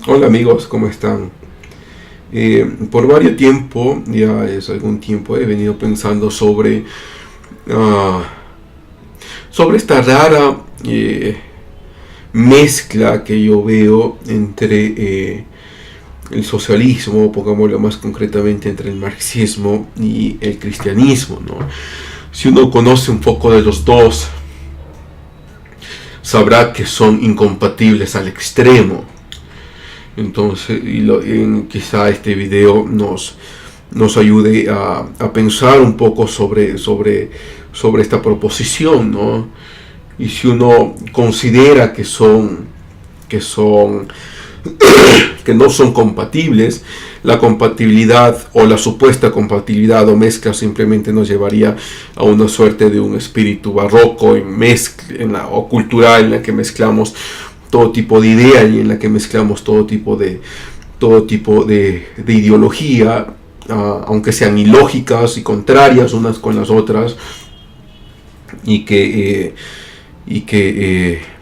Hola amigos, ¿cómo están? Por varios tiempo, ya es algún tiempo, he venido pensando ah, sobre esta rara mezcla que yo veo entre el socialismo, pongámoslo más concretamente entre el marxismo y el cristianismo, ¿no? Si uno conoce un poco de los dos, sabrá que son incompatibles al extremo. Entonces, quizá este video nos ayude a pensar un poco sobre esta proposición, ¿no? Y si uno considera que no son compatibles, la compatibilidad o la supuesta compatibilidad o mezcla simplemente nos llevaría a una suerte de un espíritu barroco o cultural en la que mezclamos todo tipo de idea y en la que mezclamos todo tipo de ideología, aunque sean ilógicas y contrarias unas con las otras,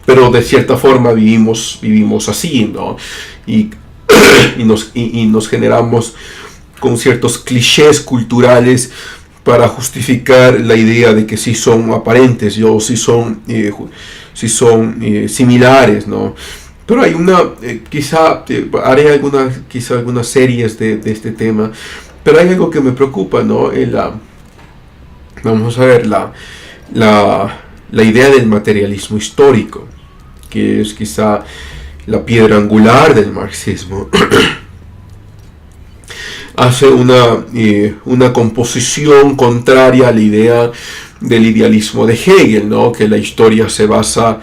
pero de cierta forma vivimos así, ¿no? Y, nos generamos con ciertos clichés culturales para justificar la idea de que sí son aparentes o sí son similares, ¿no? Pero hay haré algunas series de este tema, pero hay algo que me preocupa, ¿no? Vamos a ver, la idea del materialismo histórico, que es quizá la piedra angular del marxismo. Hace una composición contraria a la idea del idealismo de Hegel, ¿no? Que la historia se basa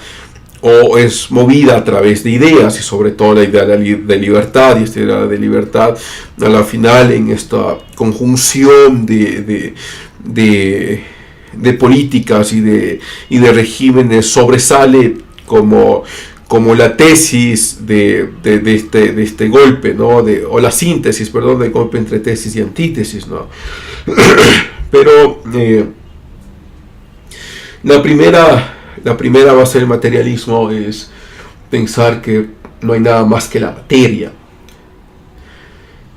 o es movida a través de ideas, y sobre todo la idea de libertad, y esta idea de libertad a la final en esta conjunción de políticas y de regímenes sobresale como la tesis de este golpe, ¿no? O la síntesis, perdón, del golpe entre tesis y antítesis, ¿no? Pero la primera base del materialismo es pensar que no hay nada más que la materia.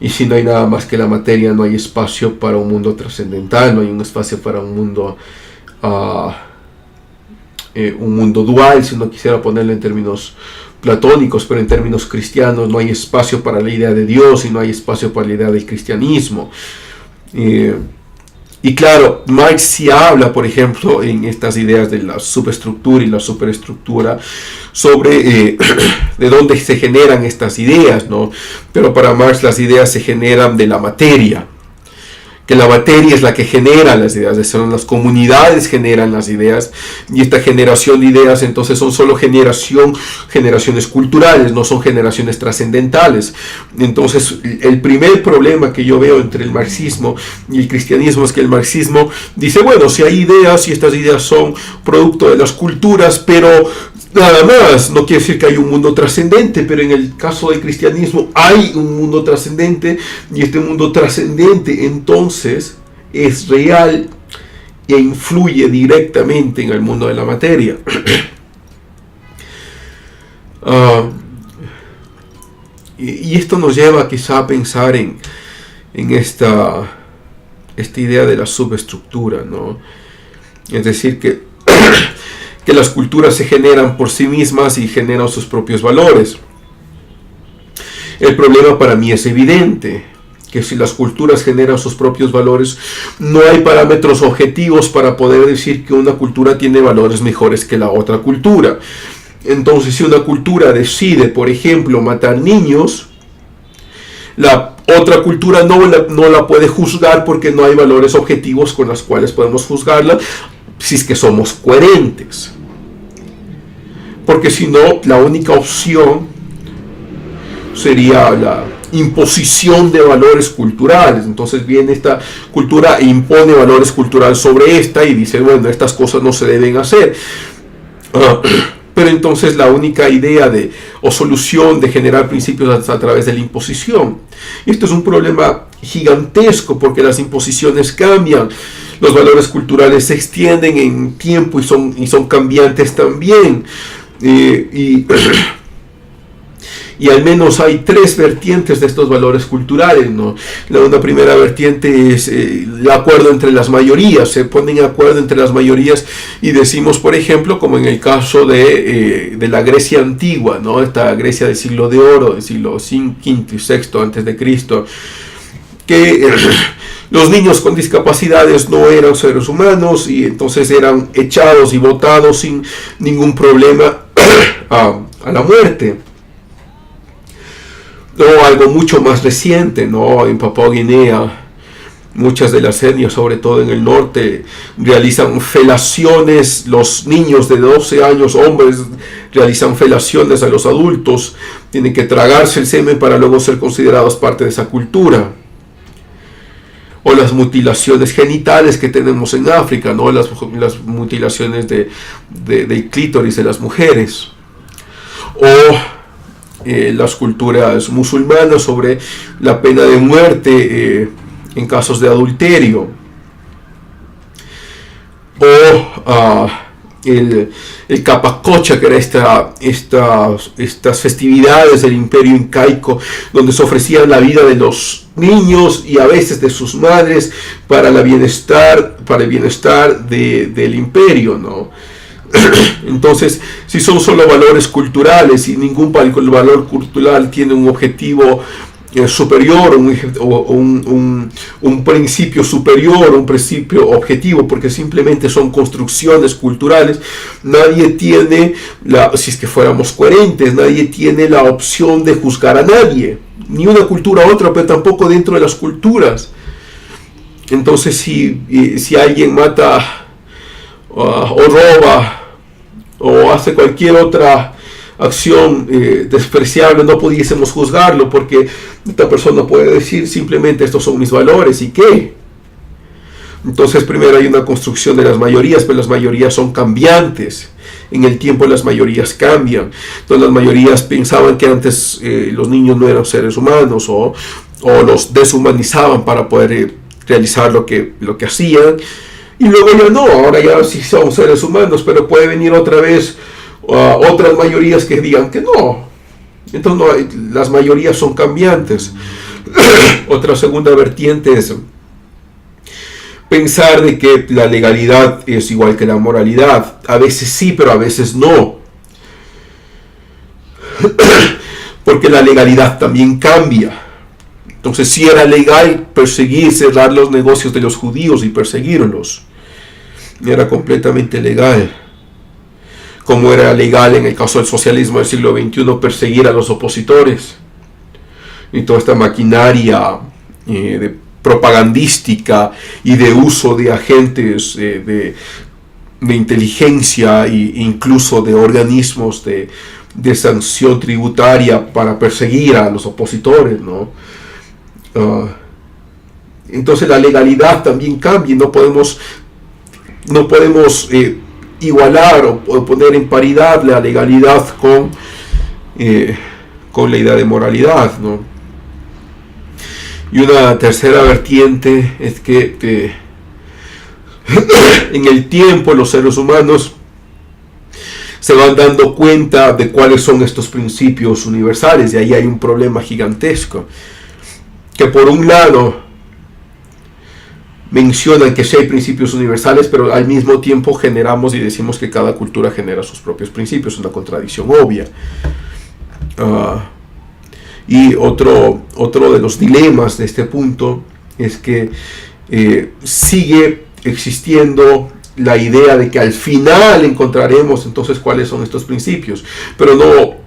Y si no hay nada más que la materia, no hay espacio para un mundo trascendental, no hay un espacio para un mundo dual, si uno quisiera ponerlo en términos platónicos, pero en términos cristianos no hay espacio para la idea de Dios y no hay espacio para la idea del cristianismo. Y claro, Marx sí habla, por ejemplo, en estas ideas de la subestructura y la superestructura, sobre de dónde se generan estas ideas, ¿no? Pero para Marx las ideas se generan de la materia, que la materia es la que genera las ideas, las comunidades generan las ideas, y esta generación de ideas entonces son solo generaciones culturales, no son generaciones trascendentales. Entonces el primer problema que yo veo entre el marxismo y el cristianismo es que el marxismo dice, bueno, si hay ideas y estas ideas son producto de las culturas, pero nada más, no quiere decir que hay un mundo trascendente, pero en el caso del cristianismo hay un mundo trascendente, y este mundo trascendente entonces es real e influye directamente en el mundo de la materia. Y esto nos lleva quizá a pensar en esta idea de la subestructura, ¿no? Es decir, que las culturas se generan por sí mismas y generan sus propios valores. El problema para mí es evidente, que si las culturas generan sus propios valores, no hay parámetros objetivos para poder decir que una cultura tiene valores mejores que la otra cultura. Entonces, si una cultura decide, por ejemplo, matar niños, la otra cultura no la puede juzgar porque no hay valores objetivos con los cuales podemos juzgarla, si es que somos coherentes. Porque si no, la única opción sería la imposición de valores culturales. Entonces viene esta cultura e impone valores culturales sobre esta y dice, bueno, estas cosas no se deben hacer. Pero entonces la única idea o solución de generar principios a través de la imposición. Y esto es un problema gigantesco porque las imposiciones cambian. Los valores culturales se extienden en tiempo y son cambiantes también. Y Y al menos hay tres vertientes de estos valores culturales, ¿no? Una primera vertiente es el acuerdo entre las mayorías. Se ponen de acuerdo entre las mayorías y decimos, por ejemplo, como en el caso de la Grecia antigua, ¿no? Esta Grecia del siglo de oro, del siglo V y VI antes de Cristo, que los niños con discapacidades no eran seres humanos y entonces eran echados y botados sin ningún problema a la muerte. O algo mucho más reciente, ¿no? En Papúa Guinea, muchas de las etnias, sobre todo en el norte, realizan felaciones. Los niños de 12 años, hombres, realizan felaciones a los adultos. Tienen que tragarse el semen para luego ser considerados parte de esa cultura. O las mutilaciones genitales que tenemos en África, ¿no? Las mutilaciones del clítoris de las mujeres. O las culturas musulmanas sobre la pena de muerte en casos de adulterio. O el Capacocha, que era estas festividades del imperio incaico, donde se ofrecían la vida de los niños y a veces de sus madres para el bienestar del imperio, ¿no? Entonces, si son solo valores culturales y ningún valor cultural tiene un objetivo superior, un principio superior, un principio objetivo, porque simplemente son construcciones culturales, nadie tiene, si es que fuéramos coherentes, nadie tiene la opción de juzgar a nadie, ni una cultura a otra, pero tampoco dentro de las culturas. Entonces, si alguien mata o roba o hace cualquier otra acción despreciable, no pudiésemos juzgarlo, porque esta persona puede decir simplemente estos son mis valores, ¿y qué? Entonces primero hay una construcción de las mayorías, pero las mayorías son cambiantes. En el tiempo las mayorías cambian. Entonces las mayorías pensaban que antes los niños no eran seres humanos, o los deshumanizaban para poder realizar lo que hacían, y luego ya no, ahora ya sí son seres humanos, pero puede venir otra vez otras mayorías que digan que no. Entonces las mayorías son cambiantes. Otra segunda vertiente es pensar de que la legalidad es igual que la moralidad. A veces sí, pero a veces no. Porque la legalidad también cambia. Entonces, si era legal perseguir, cerrar los negocios de los judíos y perseguirlos, era completamente legal. Como era legal en el caso del socialismo del siglo XXI perseguir a los opositores. Y toda esta maquinaria de propagandística y de uso de agentes de inteligencia e incluso de organismos de sanción tributaria para perseguir a los opositores, ¿no? Entonces la legalidad también cambia. No podemos igualar o poner en paridad la legalidad con la idea de moralidad, ¿no? Y una tercera vertiente es que en el tiempo los seres humanos se van dando cuenta de cuáles son estos principios universales, y ahí hay un problema gigantesco, que por un lado mencionan que sí hay principios universales, pero al mismo tiempo generamos y decimos que cada cultura genera sus propios principios, una contradicción obvia. Y otro de los dilemas de este punto es que sigue existiendo la idea de que al final encontraremos entonces cuáles son estos principios, pero no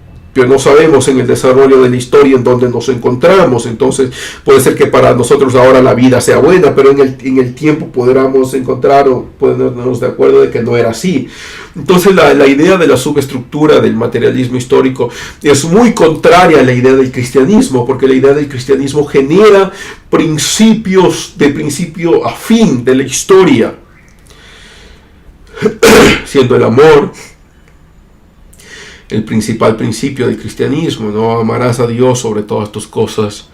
sabemos en el desarrollo de la historia en dónde nos encontramos. Entonces puede ser que para nosotros ahora la vida sea buena, pero en el tiempo podamos encontrar o ponernos de acuerdo de que no era así. Entonces la idea de la subestructura del materialismo histórico es muy contraria a la idea del cristianismo, porque la idea del cristianismo genera principios de principio a fin de la historia, siendo el amor el principal principio del cristianismo, ¿no? Amarás a Dios sobre todas tus cosas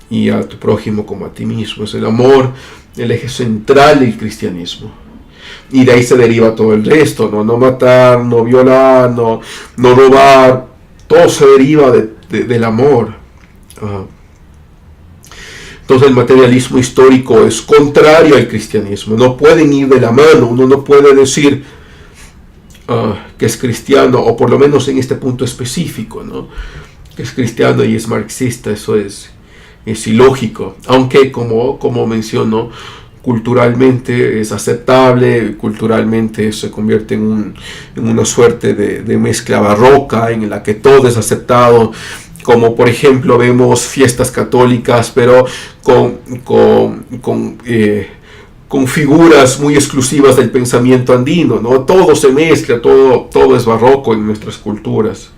y a tu prójimo como a ti mismo. Es el amor el eje central del cristianismo. Y de ahí se deriva todo el resto, ¿no? No matar, no violar, no robar, todo se deriva del amor. Entonces el materialismo histórico es contrario al cristianismo, no pueden ir de la mano. Uno no puede decir que es cristiano, o por lo menos en este punto específico, ¿no?, que es cristiano y es marxista. Eso es ilógico, aunque como menciono, culturalmente es aceptable, culturalmente se convierte en una suerte de mezcla barroca en la que todo es aceptado, como por ejemplo vemos fiestas católicas, pero con figuras muy exclusivas del pensamiento andino, ¿no? Todo se mezcla, todo es barroco en nuestras culturas.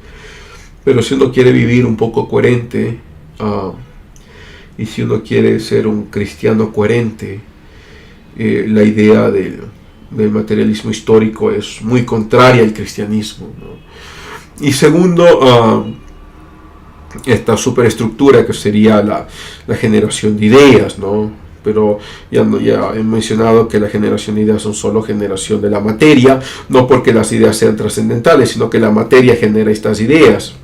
Pero si uno quiere vivir un poco coherente, y si uno quiere ser un cristiano coherente, la idea del materialismo histórico es muy contraria al cristianismo, ¿no? Y segundo, esta superestructura que sería la generación de ideas, ¿no? Pero ya he mencionado que la generación de ideas son solo generación de la materia, no porque las ideas sean trascendentales, sino que la materia genera estas ideas.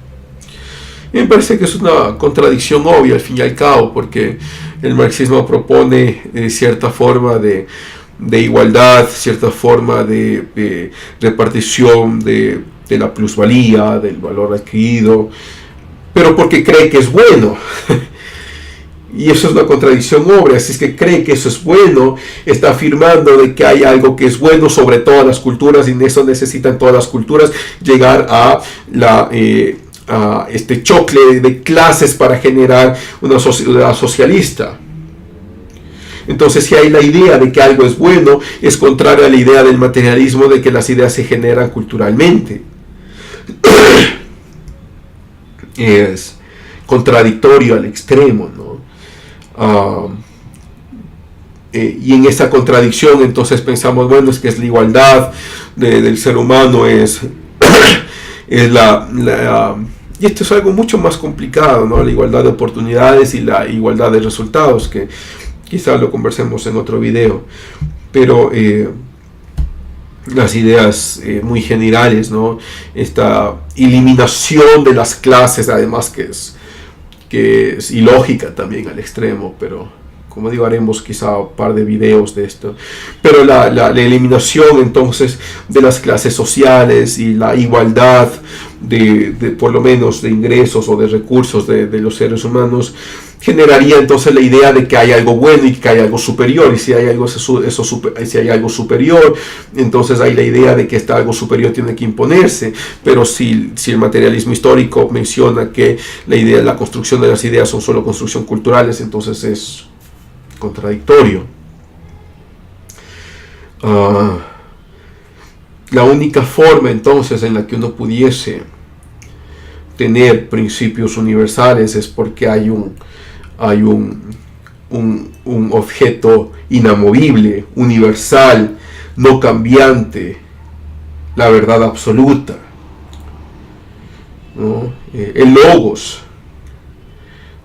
Y me parece que es una contradicción obvia al fin y al cabo, porque el marxismo propone cierta forma de igualdad, cierta forma de repartición de la plusvalía, del valor adquirido, pero porque cree que es bueno. Y eso es una contradicción obvia. Si es que cree que eso es bueno, está afirmando de que hay algo que es bueno sobre todas las culturas, y en eso necesitan todas las culturas llegar a este choque de clases para generar una sociedad socialista. Entonces, si hay la idea de que algo es bueno, es contraria a la idea del materialismo de que las ideas se generan culturalmente. Es contradictorio al extremo, ¿no? Y en esa contradicción entonces pensamos, bueno, es que es la igualdad del ser humano, es y esto es algo mucho más complicado, ¿no? La igualdad de oportunidades y la igualdad de resultados, que quizás lo conversemos en otro video, pero las ideas muy generales, ¿no? Esta eliminación de las clases, además que es ilógica también al extremo, pero como digo, haremos quizá un par de videos de esto. Pero la eliminación entonces de las clases sociales y la igualdad de por lo menos de ingresos o de recursos de los seres humanos generaría entonces la idea de que hay algo bueno y que hay algo superior, y si hay algo, si hay algo superior, entonces hay la idea de que este algo superior tiene que imponerse. Pero si el materialismo histórico menciona que la construcción de las ideas son solo construcción culturales, entonces es contradictorio. La única forma entonces en la que uno pudiese tener principios universales es porque hay un objeto inamovible, universal, no cambiante, la verdad absoluta, ¿no? El logos.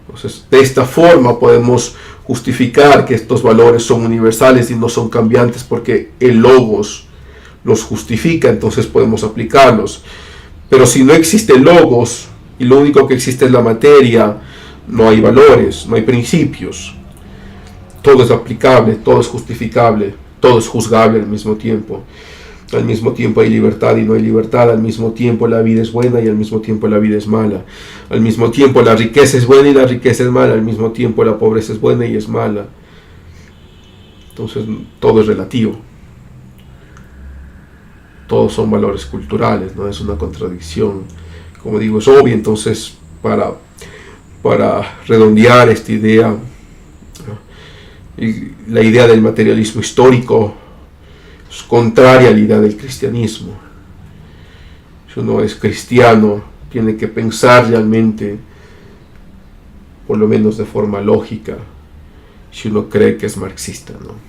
Entonces, de esta forma podemos justificar que estos valores son universales y no son cambiantes, porque el logos los justifica, entonces podemos aplicarlos. Pero si no existe logos y lo único que existe es la materia, no hay valores, no hay principios. Todo es aplicable, todo es justificable, todo es juzgable al mismo tiempo. Al mismo tiempo hay libertad y no hay libertad. Al mismo tiempo la vida es buena y al mismo tiempo la vida es mala. Al mismo tiempo la riqueza es buena y la riqueza es mala. Al mismo tiempo la pobreza es buena y es mala. Entonces todo es relativo. Todos son valores culturales, no es una contradicción. Como digo, es obvio. Entonces, para redondear esta idea, la idea del materialismo histórico es contraria a la idea del cristianismo. Si uno es cristiano, tiene que pensar realmente, por lo menos de forma lógica, si uno cree que es marxista, ¿no?